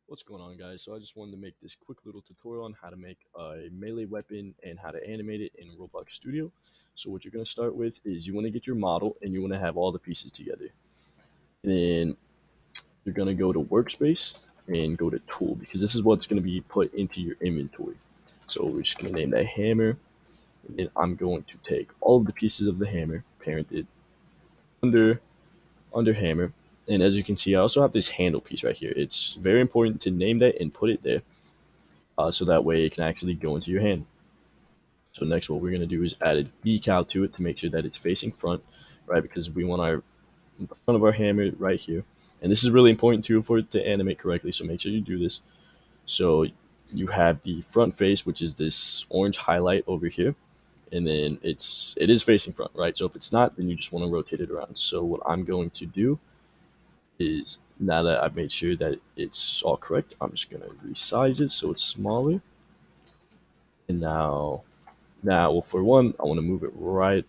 What's going on, guys? So I just wanted to make this quick little tutorial on how to make a melee weapon and how to animate it in Roblox Studio. So what you're going to start with is you want to get your model and you want to have all the pieces together. And then you're going to go to workspace and go to tool because this is what's going to be put into your inventory. So we're just going to name that hammer, and then I'm going to take all of the pieces of the hammer, parented under hammer. And as you can see, I also have this handle piece right here. It's very important to name that and put it there, so that way it can actually go into your hand. So next, what we're going to do is add a decal to it to make sure that it's facing front, right? Because we want our front of our hammer right here. And this is really important too for it to animate correctly, so make sure you do this. So you have the front face, which is this orange highlight over here, and then it is facing front, right? So if it's not, then you just want to rotate it around. So what I'm going to do is, now that I've made sure that it's all correct, I'm just going to resize it so it's smaller. And now, well, for one, I want to move it right.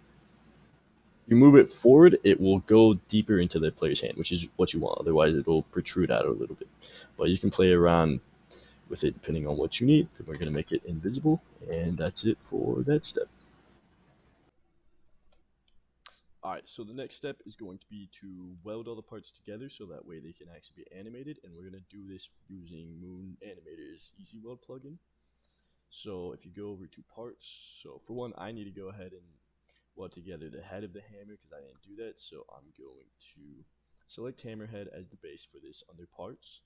You move it forward, it will go deeper into the player's hand, which is what you want. Otherwise, it'll protrude out a little bit. But you can play around with it depending on what you need. Then we're going to make it invisible, and that's it for that step. Alright, so the next step is going to be to weld all the parts together so that way they can actually be animated, and we're going to do this using Moon Animator's Easy Weld plugin. So if you go over to parts, so for one, I need to go ahead and weld together the head of the hammer because I didn't do that. So I'm going to select hammerhead as the base for this under parts.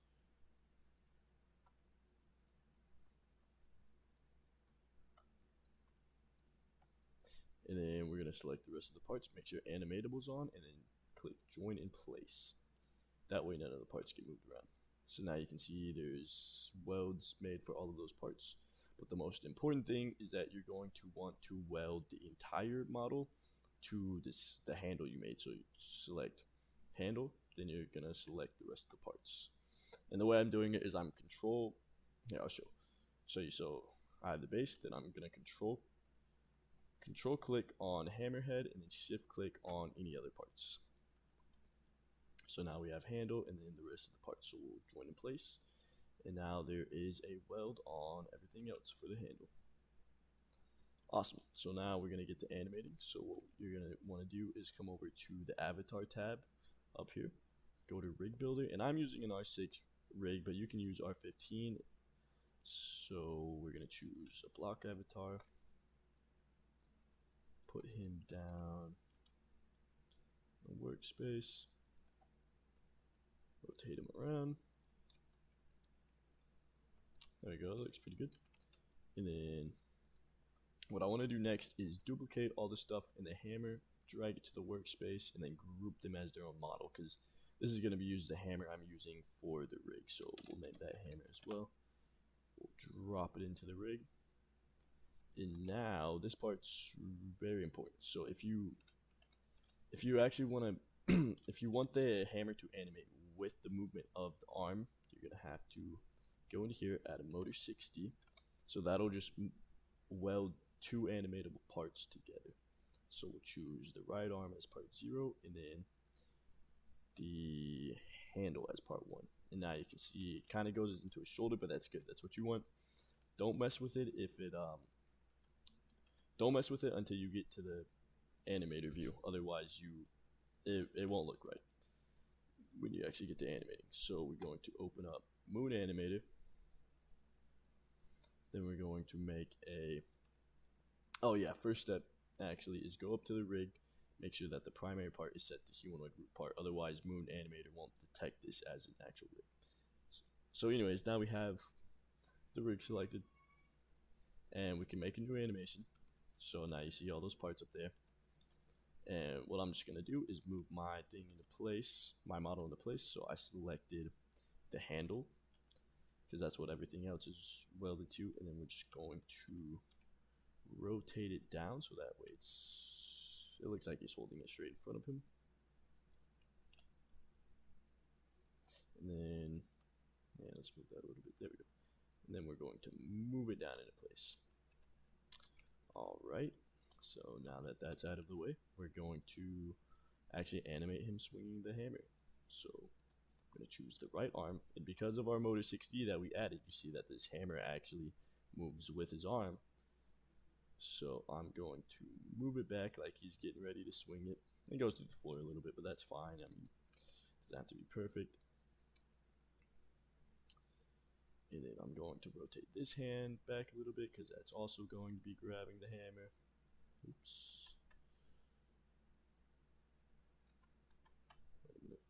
And then we're going to select the rest of the parts, make sure animatable's on, and then click join in place. That way none of the parts get moved around. So now you can see there's welds made for all of those parts. But the most important thing is that you're going to want to weld the entire model to the handle you made. So you select handle, then you're gonna select the rest of the parts. And the way I'm doing it is I'm control. Here, I'll show you. So I have the base, then I'm gonna control click on hammerhead, and then shift click on any other parts. So now we have handle, and then the rest of the parts will join in place. And now there is a weld on everything else for the handle. Awesome. So now we're going to get to animating. So what you're going to want to do is come over to the avatar tab up here, go to rig builder, and I'm using an R6 rig, but you can use R15. So we're going to choose a block avatar, put him down in workspace, rotate him around. There we go, that looks pretty good. And then what I want to do next is duplicate all the stuff in the hammer, drag it to the workspace, and then group them as their own model, because this is going to be used the hammer I'm using for the rig. So we'll name that hammer as well. We'll drop it into the rig. And now this part's very important. So if you actually want to if you want the hammer to animate with the movement of the arm, you're going to have to go into here, add a motor 60. So that'll just weld two animatable parts together. So we'll choose the right arm as part 0, and then the handle as part 1. And now you can see it kind of goes into a shoulder, but that's good. That's what you want. Don't mess with it if it don't mess with it until you get to the animator view. Otherwise, it won't look right when you actually get to animating. So we're going to open up Moon Animator. Then we're going to make a, oh yeah, first step actually is go up to the rig, make sure that the primary part is set to humanoid root part. Otherwise, Moon Animator won't detect this as an actual rig. So anyways, now we have the rig selected, and we can make a new animation. So now you see all those parts up there. And what I'm just going to do is move my thing into place, my model into place. So I selected the handle, because that's what everything else is welded to. And then we're just going to rotate it down so that way it looks like he's holding it straight in front of him. And then, yeah, let's move that a little bit. There we go. And then we're going to move it down into place. Alright, so now that that's out of the way, we're going to actually animate him swinging the hammer. So I'm going to choose the right arm, and because of our motor 6D that we added, you see that this hammer actually moves with his arm. So I'm going to move it back like he's getting ready to swing it. It goes through the floor a little bit, but that's fine. I mean, it doesn't have to be perfect. And then I'm going to rotate this hand back a little bit because that's also going to be grabbing the hammer. Oops. Wait a minute.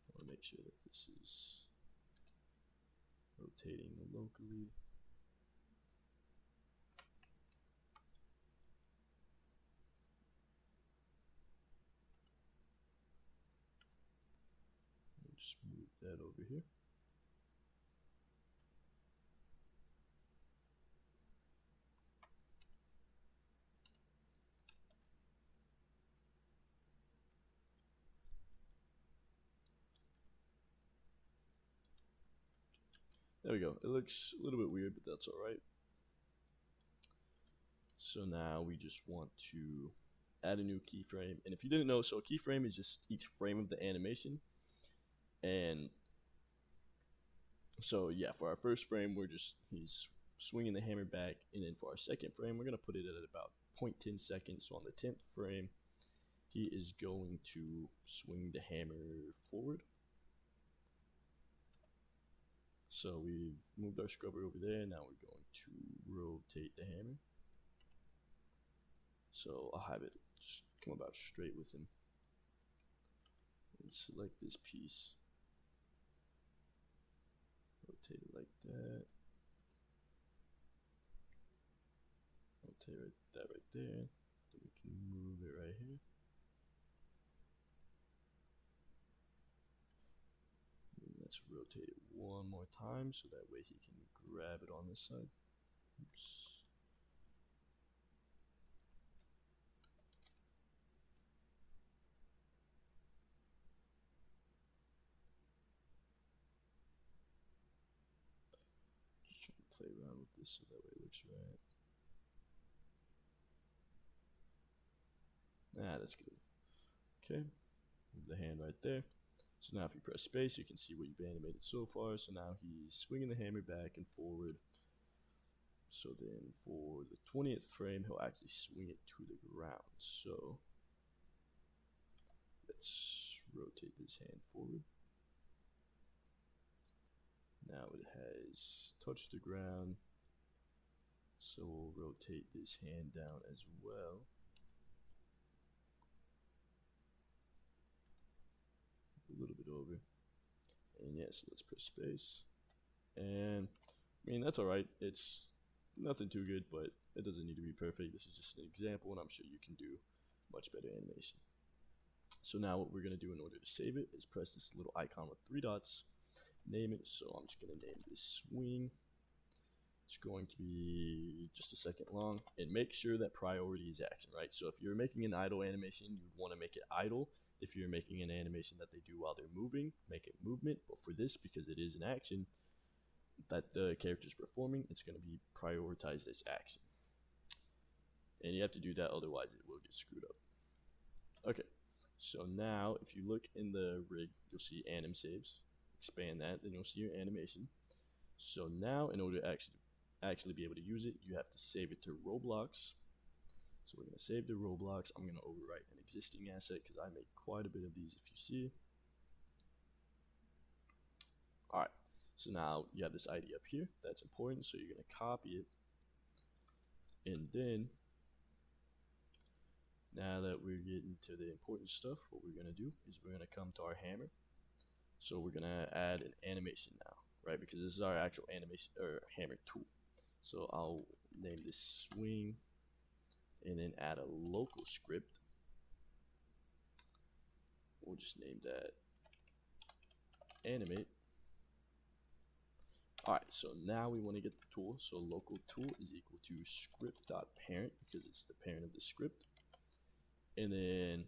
I want to make sure that this is rotating locally. Just move that over here. There we go. It looks a little bit weird, but that's alright. So now we just want to add a new keyframe. And if you didn't know, so a keyframe is just each frame of the animation. And so yeah, for our first frame, he's swinging the hammer back. And then for our second frame, we're going to put it at about 0.10 seconds. So on the 10th frame, he is going to swing the hammer forward. So we've moved our scrubber over there. Now we're going to rotate the hammer. So I'll have it just come about straight with him. And select this piece. Rotate it like that. Rotate that right there. Then we can move it right here. And let's rotate it one more time so that way he can grab it on this side. Oops. Just trying to play around with this so that way it looks right. That's good. Okay, move the hand right there. So now if you press space, you can see what you've animated so far. So now he's swinging the hammer back and forward. So then for the 20th frame, he'll actually swing it to the ground. So let's rotate this hand forward. Now it has touched the ground. So we'll rotate this hand down as well. A little bit over. And yeah, so let's press space. And I mean, that's alright. It's nothing too good, but it doesn't need to be perfect. This is just an example, and I'm sure you can do much better animation. So now what we're going to do in order to save it is press this little icon with 3 dots, name it. So I'm just going to name this swing. It's going to be just a second long, and make sure that priority is action, right? So if you're making an idle animation, you want to make it idle. If you're making an animation that they do while they're moving, make it movement. But for this, because it is an action that the character is performing, it's going to be prioritized as action. And you have to do that, otherwise it will get screwed up. Okay, so now if you look in the rig, you'll see anim saves. Expand that, then you'll see your animation. So now in order to actually be able to use it, you have to save it to Roblox. So we're going to save to Roblox. I'm going to overwrite an existing asset because I make quite a bit of these, if you see. Alright, so now you have this ID up here. That's important, so you're going to copy it. And then, now that we're getting to the important stuff, what we're going to do is we're going to come to our hammer. So we're going to add an animation now, right? Because this is our actual animation or hammer tool. So I'll name this swing and then add a local script. We'll just name that animate. Alright, so now we want to get the tool. So local tool is equal to script.parent because it's the parent of the script. And then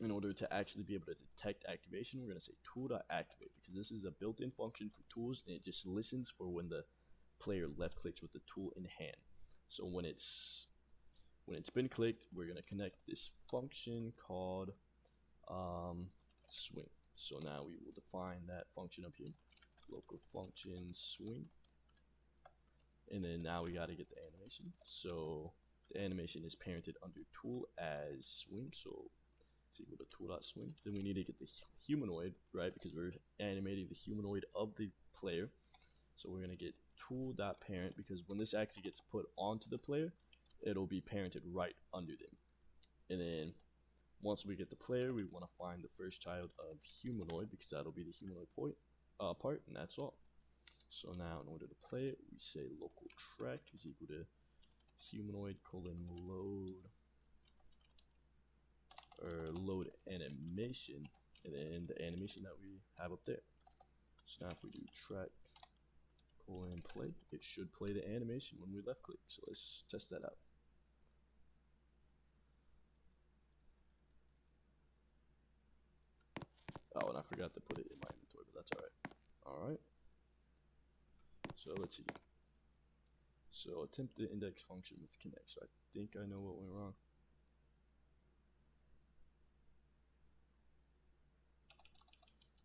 in order to actually be able to detect activation, we're going to say tool.activate because this is a built-in function for tools, and it just listens for when the player left clicks with the tool in hand. So when it's been clicked, we're going to connect this function called swing. So now we will define that function up here, local function swing, and then now we got to get the animation. So the animation is parented under tool as swing, so it's equal to tool.swing. Then we need to get the humanoid, right, because we're animating the humanoid of the player. So we're going to get tool.parent, because when this actually gets put onto the player, it'll be parented right under them. And then once we get the player, we want to find the first child of humanoid, because that'll be the humanoid part, and that's all. So now in order to play it, we say local track is equal to humanoid colon load, or load animation, and then the animation that we have up there. So now if we do track colon play, it should play the animation when we left click. So let's test that out. Oh, and I forgot to put it in my inventory, but that's alright. Alright. So let's see. So attempt the index function with connect. So I think I know what went wrong.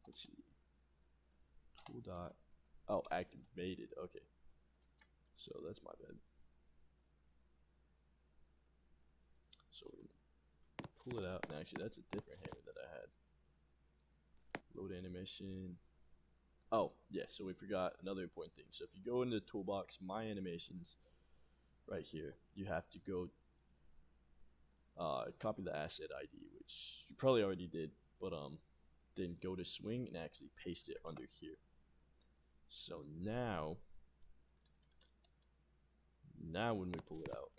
Let's see. Tool dot. Oh, activated. Okay. So that's my bad. So we're gonna pull it out. And actually, that's a different hammer that I had. Load animation. Oh, yeah. So we forgot another important thing. So if you go into the toolbox, my animations, right here, you have to go copy the asset ID, which you probably already did, but then go to swing and actually paste it under here. So now when we pull it out,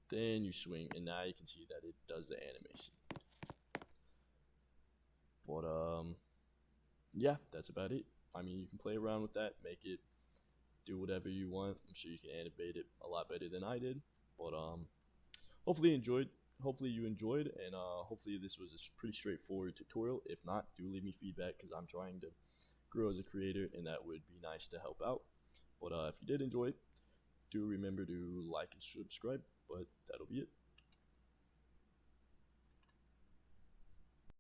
then you swing, and now you can see that it does the animation. But yeah, that's about it. I mean, you can play around with that, make it do whatever you want. I'm sure you can animate it a lot better than I did, but hopefully you enjoyed. Hopefully you enjoyed, and hopefully this was a pretty straightforward tutorial. If not, do leave me feedback, because I'm trying to grow as a creator, and that would be nice to help out. But if you did enjoy it, do remember to like and subscribe. But that'll be it.